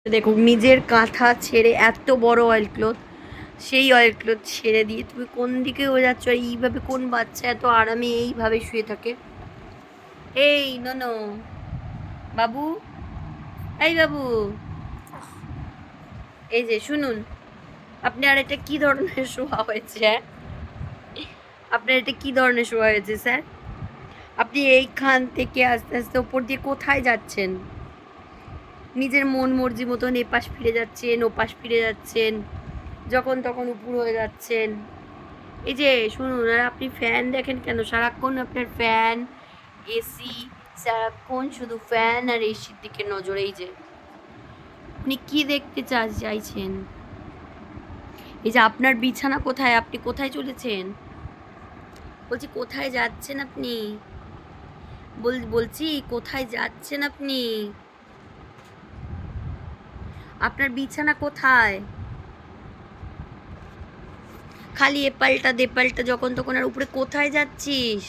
দেখো নিজের কাঁথা ছেড়ে এত বড় অয়েল ক্লথ, সেই অয়েল ক্লথ ছেড়ে দিয়ে তুমি কোন দিকে হয়ে যাচ্ছ? আর এইভাবে কোন বাচ্চা এত আরামে এইভাবে শুয়ে থাকে? এই ননো বাবু, এই বাবু, এই যে শুনুন, আপনি আর এটা কি ধরনের শোয়া হয়েছে? হ্যাঁ, আপনার এটা কি ধরনের শোয়া হয়েছে স্যার? আপনি এইখান থেকে আস্তে আস্তে ওপর দিয়ে কোথায় যাচ্ছেন? নিজের মন মর্জি মতন এপাশ ফিরে যাচ্ছেন, ওপাশ ফিরে যাচ্ছেন, যখন তখন উপুর হয়ে যাচ্ছেন। এই যে শুনুন, আর আপনি ফ্যান দেখেন কেন সারাক্ষণ? আপনার ফ্যান, এসি, সারাক্ষণ শুধু ফ্যান আর এসির দিকে নজর। এই যে আপনি কি দেখতে চাইছেন? এই যে আপনার বিছানা কোথায়? আপনি কোথায় চলেছেন? বলছি কোথায় যাচ্ছেন আপনি? বলছি কোথায় যাচ্ছেন আপনি? আপনার বিছানা কোথায়? খালি এপাল্টা দেপাল্টা যখন তখন, আর উপরে কোথায় যাচ্ছিস?